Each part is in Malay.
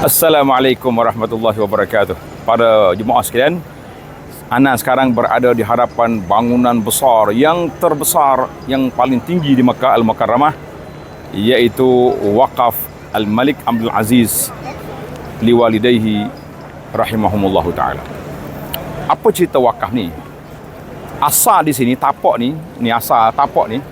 Assalamualaikum warahmatullahi wabarakatuh. Para jemaah sekalian, ana sekarang berada di hadapan bangunan besar yang terbesar yang paling tinggi di Makkah Al-Mukarramah, iaitu Waqaf Al-Malik Abdul Aziz liwalidayhi rahimahumullahu taala. Apa cerita wakaf ni? Asal di sini tapak ni asal tapak ni.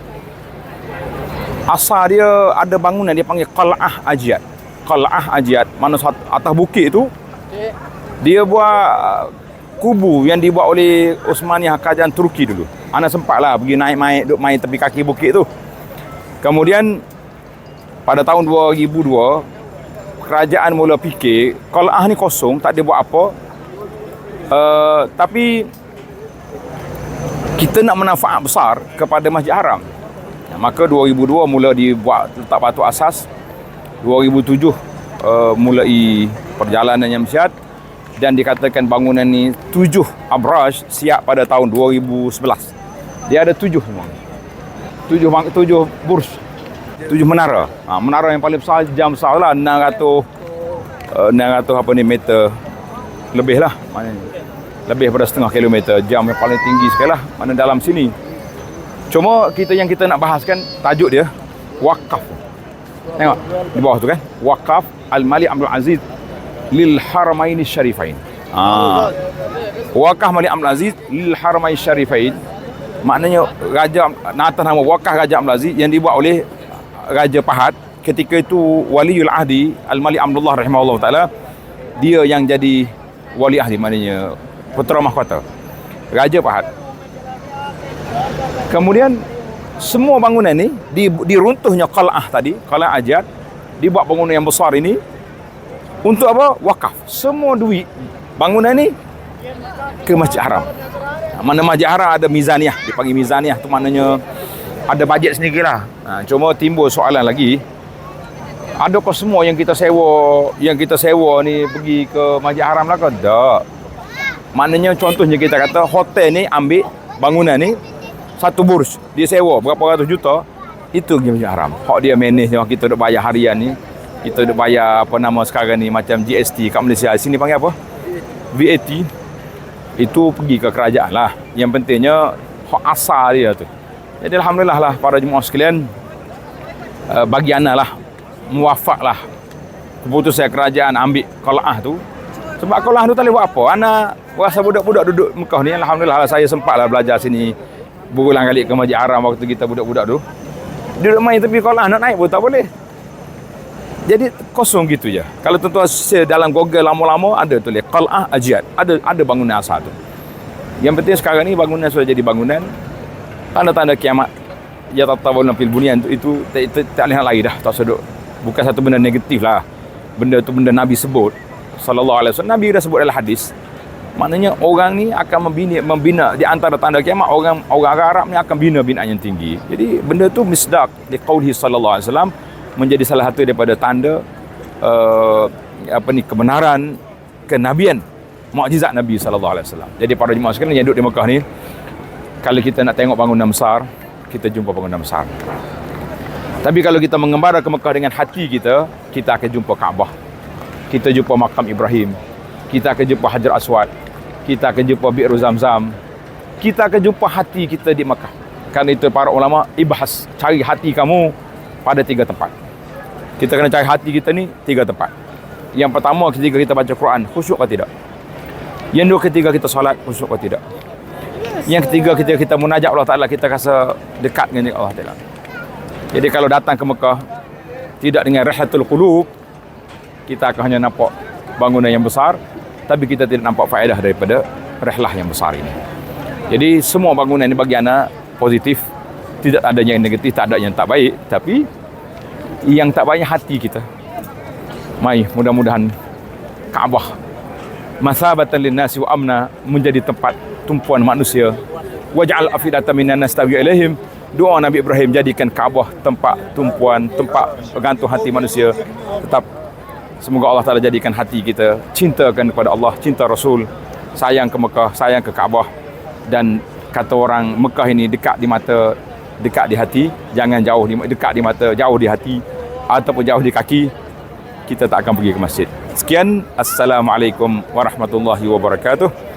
Asal dia ada bangunan dia panggil Qal'ah Ajyad. Qal'ah Ajyad, mana atas bukit tu dia buat kubu yang dibuat oleh Osmaniyah Kerajaan Turki dulu. Ana sempatlah pergi duk main tepi kaki bukit tu. Kemudian pada tahun 2002 kerajaan mula fikir Qal'ah ni kosong, tak ada buat apa. Tapi kita nak manfaat besar kepada Masjid Haram. Maka 2002 mula dibuat letak batu asas. 2007 mulai perjalanan yang sihat, dan dikatakan bangunan ni 7 abraj siap pada tahun 2011. Dia ada 7 semua. 7 burj, 7 menara. Menara yang paling besar jam besar lah 600 meter lebih lah, maknanya lebih pada setengah kilometer. Jam yang paling tinggi sekali lah mana dalam sini. Cuma kita nak bahaskan tajuk dia wakaf. Tengok di bawah tu kan, Waqaf Al-Malik Abdul Aziz lil Haramain Syarifain. Waqaf Malik Abdul Aziz lil Haramain Syarifain, maknanya raja atas nama Waqaf Raja Abdul Aziz yang dibuat oleh Raja Fahad. Ketika itu Waliul Ahdi Al-Malik Abdullah rahimahullah taala, dia yang jadi wali ahdi, maknanya putera mahkota Raja Fahad. Kemudian semua bangunan ni diruntuhnya Qal'ah tadi, Qal'ah Ajyad, dibuat bangunan yang besar ini untuk apa? Wakaf. Semua duit bangunan ni ke Masjid Haram. Mana Masjid Haram ada mizaniyah, dipanggil mizaniyah tu maknanya ada bajet sendirilah. Cuma timbul soalan lagi, adakah semua yang kita sewa ni pergi ke Masjid Haram lah ke? Tak. Maknanya contohnya kita kata hotel ni ambil bangunan ni satu burj, dia sewa berapa ratus juta, itu pergi Masjid Haram. Hak dia manage, kita duk bayar harian ni, kita duk bayar apa nama sekarang ni macam GST kat Malaysia sini panggil apa? VAT. Itu pergi ke kerajaan lah. Yang pentingnya hak asal dia tu. Jadi alhamdulillah lah para jemaah sekalian, bagi ana lah muwafaq lah keputusan kerajaan ambil Qal'ah tu. Sebab Qal'ah tu tak boleh buat apa. Ana rasa budak-budak duduk Mekah ni, alhamdulillah lah saya sempatlah belajar sini berulang kali ke Masjid Haram waktu kita budak-budak tu. Duduk main tepi Qal'ah, nak naik pun tak boleh. Jadi kosong gitu je. Kalau tuan-tuan dalam Google lama-lama ada tulis Qal'ah Ajyad, ada bangunan asal tu. Yang penting sekarang ni bangunan sudah jadi bangunan tanda-tanda kiamat. Ya tatawalna fil bunyan itu tak lihat lagi dah, tak seduk. Bukan satu benda negatif lah. Benda tu benda Nabi sebut sallallahu alaihi wasallam. Nabi dah sebut dalam hadis. Maknanya orang ni akan membina di antara tanda kiamat, orang Arab ni akan bina binaan yang tinggi. Jadi benda tu misdaq di qaulhi sallallahu alaihi wasallam, menjadi salah satu daripada tanda kebenaran kenabian, mukjizat Nabi sallallahu alaihi wasallam. Jadi para jemaah sekalian yang duduk di Mekah ni, kalau kita nak tengok bangunan besar, kita jumpa bangunan besar. Tapi kalau kita mengembara ke Mekah dengan hati kita akan jumpa Kaabah. Kita jumpa makam Ibrahim. Kita akan jumpa Hajar Aswad. Kita akan jumpa Bi'ru Zamzam. Kita akan jumpa hati kita di Mekah. Karena itu para ulama ibahas, cari hati kamu pada 3 tempat. Kita kena cari hati kita ni 3 tempat. Yang pertama, ketika kita baca Quran, khusyuk atau tidak? Yang kedua, ketika kita solat, khusyuk atau tidak? Yang ketiga, ketika kita munajat Allah Ta'ala, kita rasa dekat dengan Allah Ta'ala. Jadi kalau datang ke Mekah tidak dengan rihatul qulub, kita akan hanya nampak bangunan yang besar, tapi kita tidak nampak faedah daripada rihlah yang besar ini. Jadi semua bangunan ini bagi anak positif, tidak ada yang negatif, tak ada yang tak baik, tapi yang tak baiknya hati kita. Mai, mudah-mudahan Kaabah masabatan linnasi wa amna, menjadi tempat tumpuan manusia. Waj'al afidatan minan nas tawi ilaihim. Doa Nabi Ibrahim, jadikan Kaabah tempat tumpuan, tempat bergantung hati manusia. Tetap semoga Allah Ta'ala jadikan hati kita cintakan kepada Allah, cinta Rasul, sayang ke Mekah, sayang ke Kaabah. Dan kata orang, Mekah ini dekat di mata, dekat di hati. Jangan jauh, dekat di mata, jauh di hati, ataupun jauh di kaki. kita tak akan pergi ke masjid. Sekian, Assalamualaikum warahmatullahi wabarakatuh.